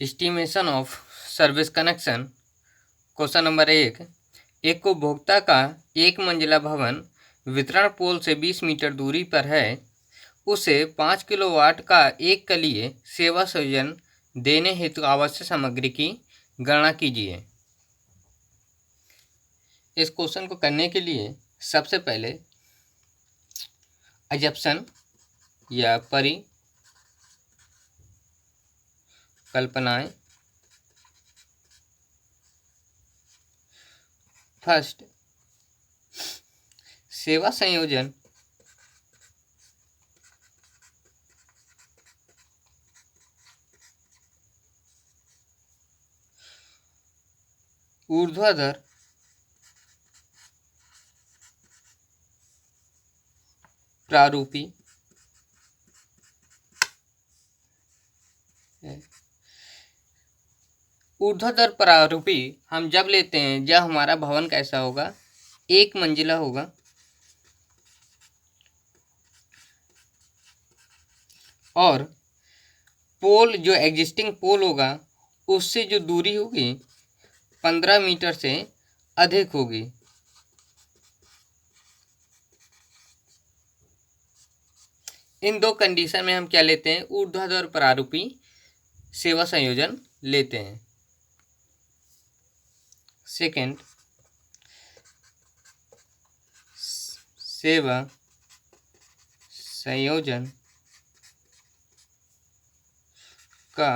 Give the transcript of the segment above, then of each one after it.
Estimation of service connection. Question number 1, एक उपभोक्ता का एक मंजिला भवन वितरण पोल से 20 मीटर दूरी पर है। उसे 5 किलोवाट का एक कलीय सेवा संयोजन देने हेतु आवश्यक सामग्री की गणना कीजिए। इस क्वेश्चन को करने के लिए सबसे पहले अजप्शन या परिकल्पनाएं। फर्स्ट, सेवा संयोजन ऊर्ध्वाधर प्रारूपी है। ऊर्ध्वाधर प्रारूपी हम जब लेते हैं जब हमारा भवन कैसा होगा, एक मंजिला होगा और पोल जो एग्जिस्टिंग पोल होगा उससे जो दूरी होगी 15 मीटर से अधिक होगी। इन दो कंडीशन में हम क्या लेते हैं, ऊर्ध्वाधर प्रारूपी सेवा संयोजन लेते हैं। सेकंड, सेवा संयोजन का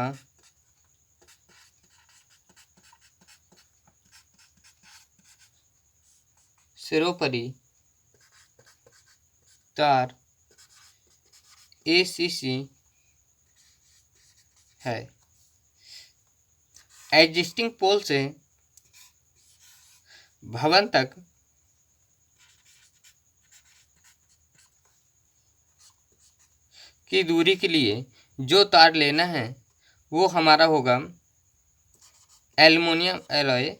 सिरोपरि तार ACC है। एग्जिस्टिंग पोल से भवन तक की दूरी के लिए जो तार लेना है वो हमारा होगा एल्युमिनियम एलॉय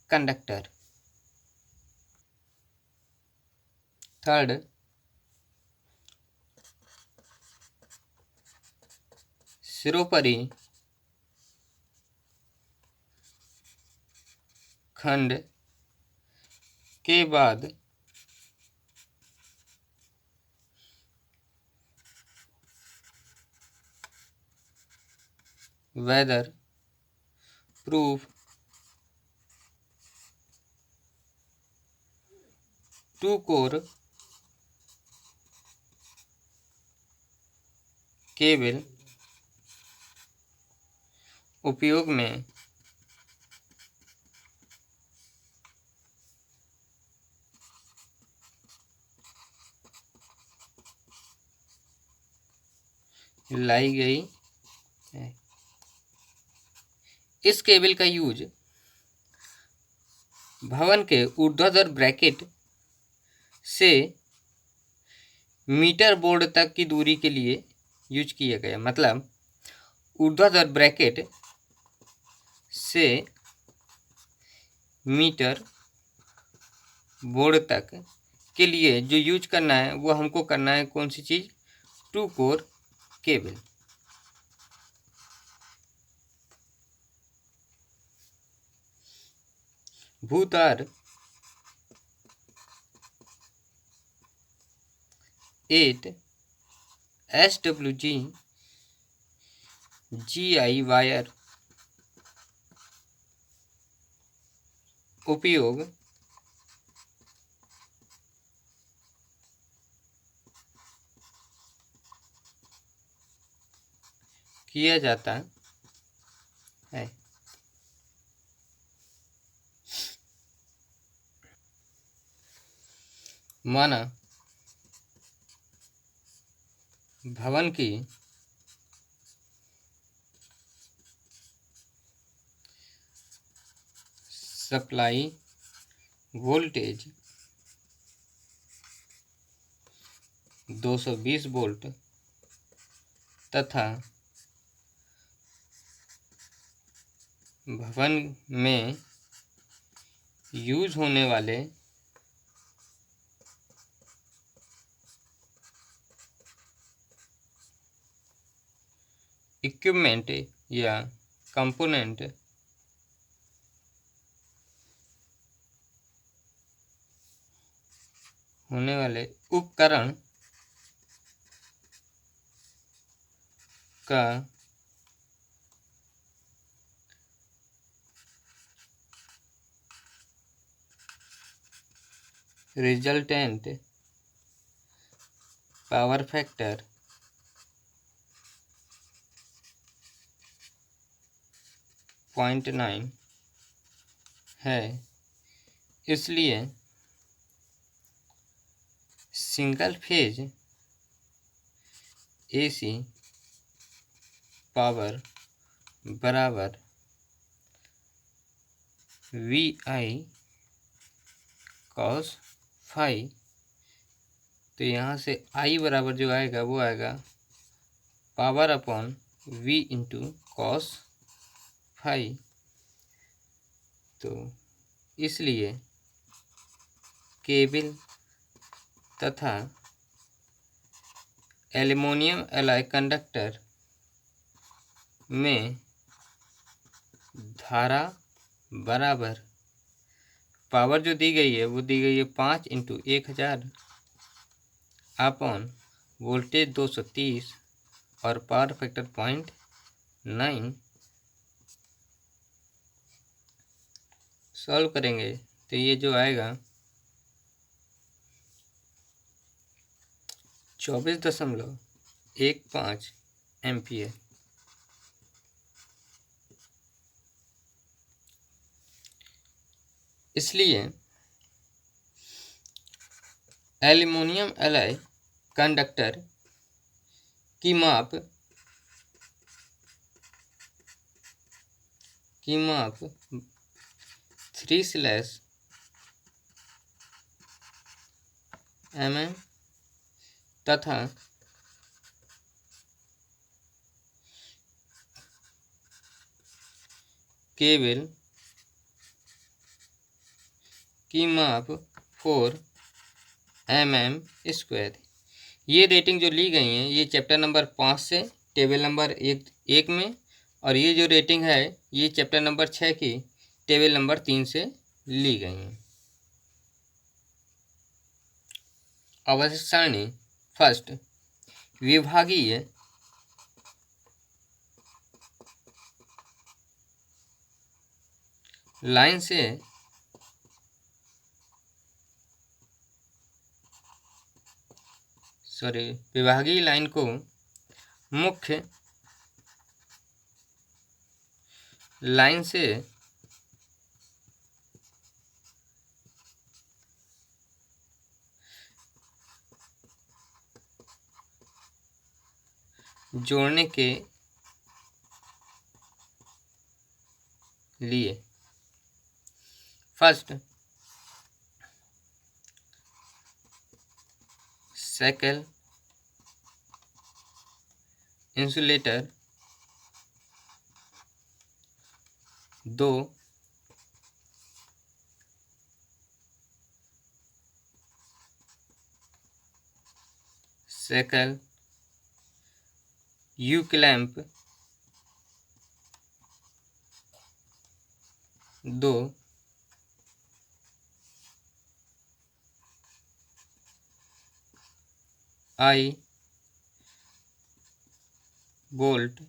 कंडक्टर। थर्ड, सिरोपरि खंड के बाद weather proof two core cable उपयोग में लाई गई है। इस केबल का यूज भवन के ऊर्ध्वाधर ब्रैकेट से मीटर बोर्ड तक की दूरी के लिए यूज किया गया। मतलब ऊर्ध्वाधर ब्रैकेट से मीटर बोर्ड तक के लिए जो यूज करना है वो हमको करना है कौन सी चीज़, टू कोर केबल। भूतार 8 SWG GI वायर उपयोग किया जाता है। माना भवन की सप्लाई वोल्टेज 220 वोल्ट तथा भवन में यूज होने वाले इक्विपमेंट या कंपोनेंट होने वाले उपकरण का रिजल्टेंट पावर फैक्टर 0.9 है, इसलिए सिंगल फेज एसी पावर बराबर VI cos फाई। तो यहाँ से I बराबर जो आएगा वो आएगा power upon V into cos phi. तो इसलिए केबल तथा एल्युमिनियम एलॉय कंडक्टर में धारा बराबर पावर जो दी गई है वो दी गई है 5 इंटू 1000 अपॉन वोल्टेज 230 और पावर फैक्टर 0.9। सॉल्व करेंगे तो ये जो आएगा 24.15 एम्पियर। इसलिए एल्युमिनियम एलॉय कंडक्टर की माप 3/mm तथा केबल की माप 4 mm²। ये रेटिंग जो ली गई हैं ये चैप्टर नंबर 5 से टेबल नंबर एक में, और ये जो रेटिंग है ये चैप्टर नंबर 6 की टेबल नंबर 3 से ली गई हैं। आवर्त सारणी फर्स्ट, विभागीय लाइन से विभागीय लाइन को मुख्य लाइन से जोड़ने के लिए first shackle insulator 2 shackle U clamp 2 I bolt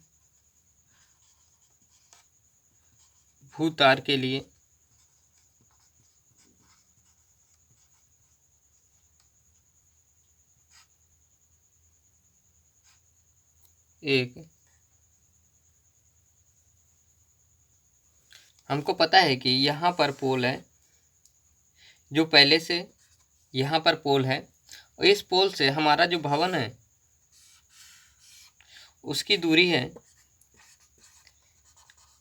भूतार के लिए 1। हमको पता है कि यहाँ पर पोल है, जो पहले से यहाँ पर पोल है, और इस पोल से हमारा जो भवन है उसकी दूरी है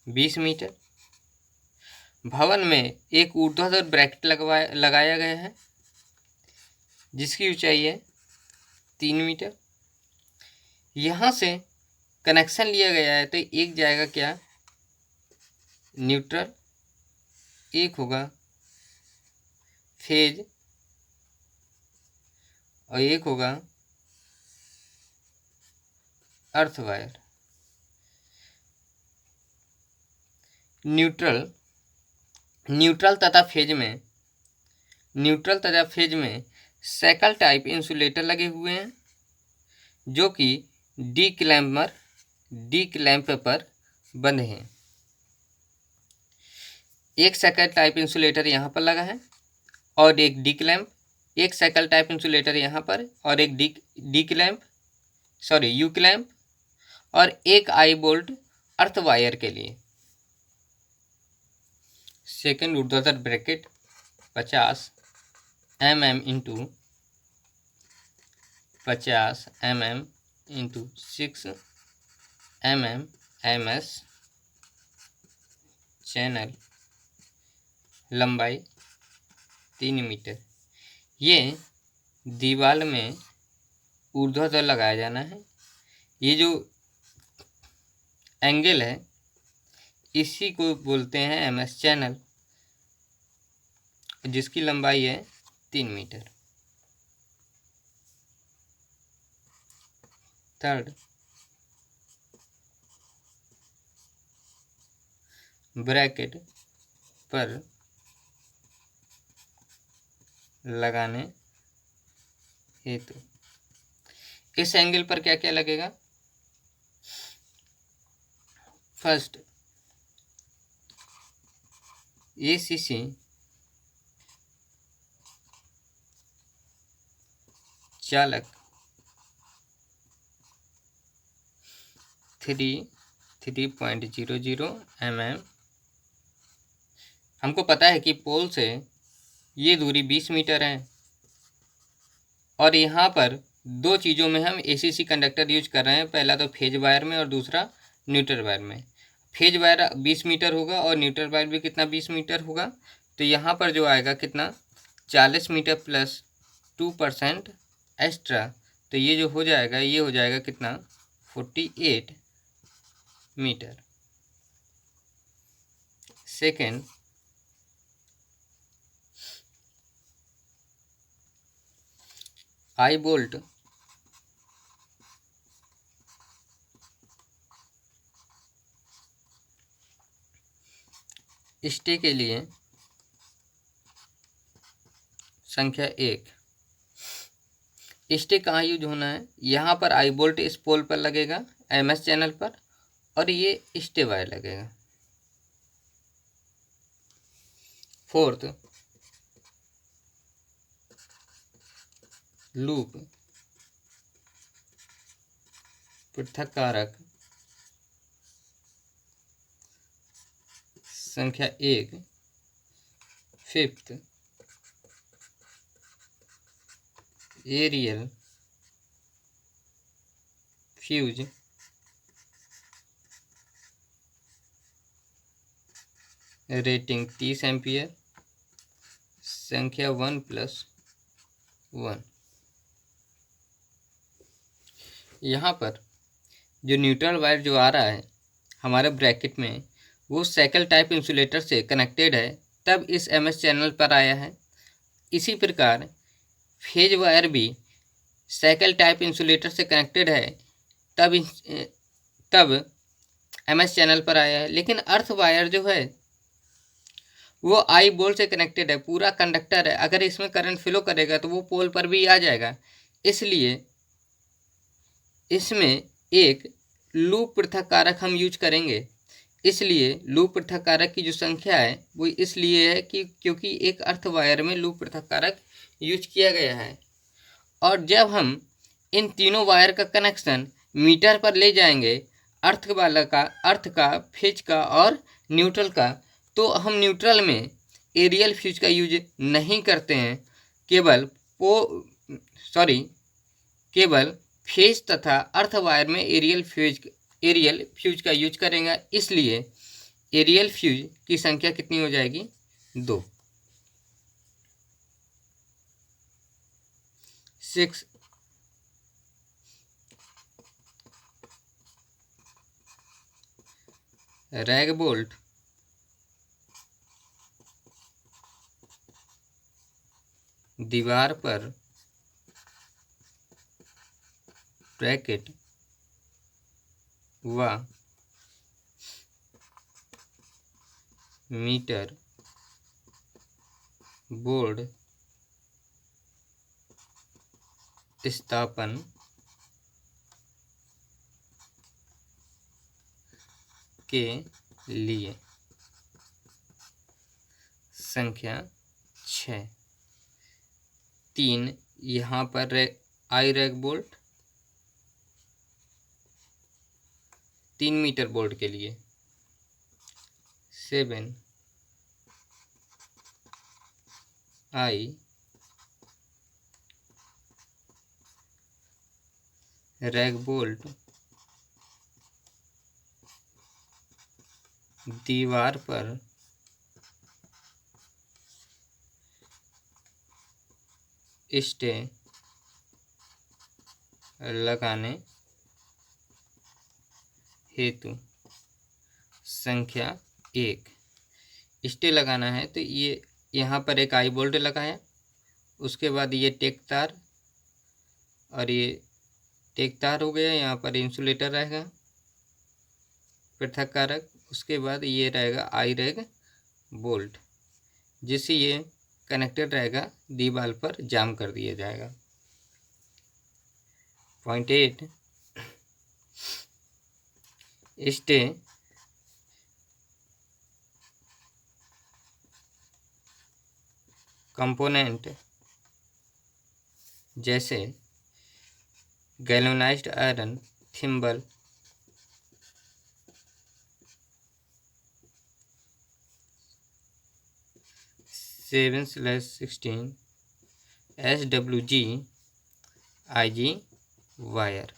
20 मीटर। भवन में एक ऊर्ध्वाधर ब्रैकेट लगाया गया है जिसकी ऊंचाई है 3 मीटर। यहाँ से कनेक्शन लिया गया है तो एक जाएगा क्या न्यूट्रल, एक होगा फेज और एक होगा अर्थ वायर। न्यूट्रल न्यूट्रल तथा फेज में सैकल टाइप इंसुलेटर लगे हुए हैं जो कि डी क्लैंप पर बंधे हैं। एक सैकल टाइप इंसुलेटर यहाँ पर लगा है और एक डी क्लैंप, एक सैकल टाइप इंसुलेटर यहाँ पर और एक यू क्लैंप और एक आई बोल्ट अर्थ वायर के लिए। सेकेंड ऊर्ध्वाधर bracket 50 mm into 50 mm into 6 mm MS channel, लंबाई 3 मीटर। ये दीवार में ऊर्ध्वाधर लगाया जाना है। ये जो एंगल है इसी को बोलते हैं MS चैनल, जिसकी लंबाई है 3 मीटर। थर्ड, ब्रैकेट पर लगाने हेतु इस एंगल पर क्या क्या लगेगा? फर्स्ट, ACC चालक 3.00 mm। हमको पता है कि पोल से ये दूरी 20 मीटर है और यहाँ पर दो चीज़ों में हम ACC कंडक्टर यूज कर रहे हैं, पहला तो फेज वायर में और दूसरा न्यूट्रल वायर में। फेज वायर 20 मीटर होगा और न्यूट्रल वायर भी कितना 20 मीटर होगा, तो यहाँ पर जो आएगा कितना 40 मीटर प्लस 2% एक्स्ट्रा, तो ये जो हो जाएगा ये हो जाएगा कितना 48 metre. Second, eye bolt stay के लिए संख्या 1। स्टे कहाँ यूज होना है? यहाँ पर आई बोल्ट इस पोल पर लगेगा MS चैनल पर और ये स्टे वायर लगेगा। फोर्थ, लूप पृथक्कारक संख्या 1। Fifth, aerial fuse rating 30 ampere संख्या 1+1। यहाँ पर जो न्यूट्रल वायर जो आ रहा है हमारे ब्रैकेट में वो साइकिल टाइप इंसुलेटर से कनेक्टेड है, तब इस MS चैनल पर आया है। इसी प्रकार फेज वायर भी साइकिल टाइप इंसुलेटर से कनेक्टेड है, तब MS चैनल पर आया है। लेकिन अर्थ वायर जो है वो आई बोल्ट से कनेक्टेड है, पूरा कंडक्टर है, अगर इसमें करंट फ्लो करेगा तो वो पोल पर भी आ जाएगा। इसलिए इसमें एक लूप पृथक्कारक हम यूज करेंगे। इसलिए लूप पृथक्कारक की जो संख्या है वो इसलिए है कि क्योंकि एक अर्थ वायर में लूप पृथक्कारक यूज किया गया है। और जब हम इन तीनों वायर का कनेक्शन मीटर पर ले जाएंगे, अर्थ का, फेज का और न्यूट्रल का, तो हम न्यूट्रल में एरियल फ्यूज का यूज नहीं करते हैं, केवल फेज तथा अर्थ वायर में एरियल फ्यूज का यूज करेंगे। इसलिए एरियल फ्यूज की संख्या कितनी हो जाएगी? 2। 6, रैग बोल्ट दीवार पर ब्रैकेट व मीटर बोर्ड स्थापन के लिए। संख्या 6। 3 यहाँ पर आई रैक बोल्ट 3 मीटर बोर्ड के लिए। 7 आई रैक बोल्ट दीवार पर स्टे लगाने हेतु। संख्या 1। स्टे लगाना है तो ये यहाँ पर एक आई बोल्ट लगाया, उसके बाद ये टेक तार और ये टेक तार हो गया, यहाँ पर इंसुलेटर रहेगा पृथक कारक, उसके बाद ये रहेगा आई रैक बोल्ट जिससे ये कनेक्टेड रहेगा, दीवार पर जाम कर दिया जाएगा। पॉइंट 8 स्टे कंपोनेंट जैसे galvanised iron thimble, (7/16) SWG IG wire.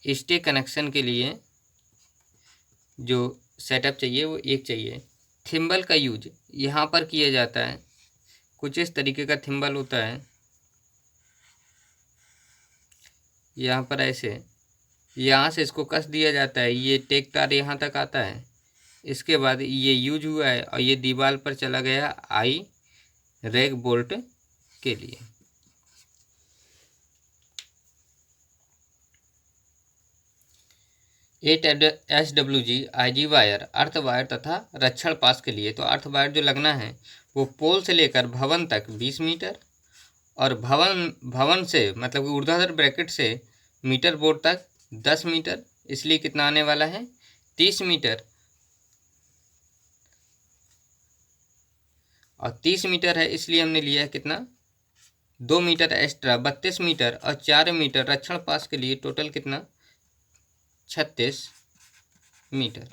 Stay connection के लिए जो सेटअप चाहिए वो एक चाहिए। थिम्बल का यूज यहाँ पर किया जाता है, कुछ इस तरीके का थिम्बल होता है, यहाँ पर ऐसे यहाँ से इसको कस दिया जाता है, ये टेक तार यहाँ तक आता है, इसके बाद ये यूज हुआ है और ये दीवार पर चला गया आई रैक बोल्ट के लिए। SWG IG wire earth wire तथा रक्षण पास के लिए। तो अर्थ वायर जो लगना है वो पोल से लेकर भवन तक 20 मीटर और भवन से मतलब ऊर्ध्वाधर ब्रैकेट से मीटर बोर्ड तक 10 मीटर, इसलिए कितना आने वाला है 30 मीटर। और 30 मीटर है इसलिए हमने लिया है कितना 2 मीटर एक्स्ट्रा 32 मीटर और 4 मीटर रक्षण पास के लिए, टोटल कितना 36 मीटर।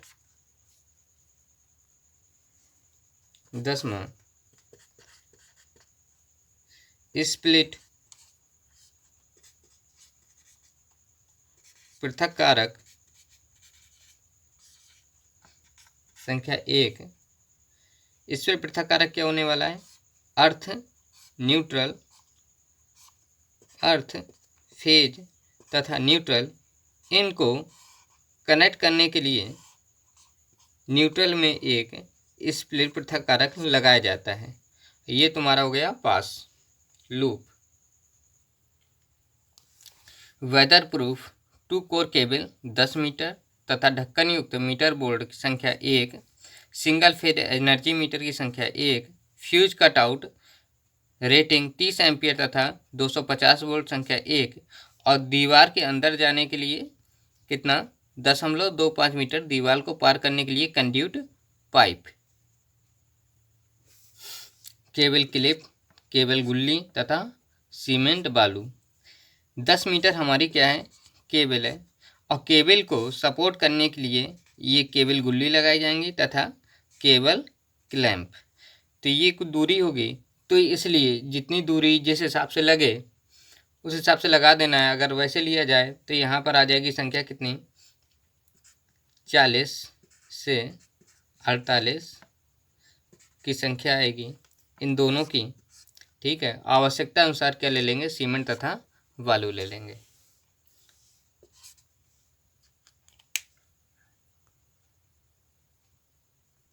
10वां स्प्लिट पृथक कारक। संख्या 1 स्प्लिट पृथक कारक क्या होने वाला है, अर्थ न्यूट्रल, अर्थ फेज तथा न्यूट्रल, इनको कनेक्ट करने के लिए न्यूट्रल में एक स्प्लिट पृथक कारक लगाया जाता है। ये तुम्हारा हो गया पास loop. Weather proof 2 core cable 10 metre तथा ढक्कन युक्त मीटर बोर्ड की संख्या 1, सिंगल फेज एनर्जी मीटर की संख्या 1, fuse cut out rating 30 ampere तथा 250 वोल्ट संख्या 1 और दीवार के अंदर जाने के लिए कितना 0.25 मीटर दीवार को पार करने के लिए conduit pipe, cable clip, cable गुल्ली तथा सीमेंट बालू। 10 मीटर हमारी क्या है केबल है और केबल को सपोर्ट करने के लिए ये केबल गुल्ली लगाई जाएंगी तथा केबल क्लैंप। तो ये कुछ दूरी होगी, तो इसलिए जितनी दूरी जिस हिसाब से लगे उस हिसाब से लगा देना है। अगर वैसे लिया जाए तो यहाँ पर आ जाएगी संख्या कितनी 40 से 48 की संख्या आएगी इन दोनों की। ठीक है, आवश्यकता अनुसार क्या ले लेंगे सीमेंट तथा बालू ले लेंगे।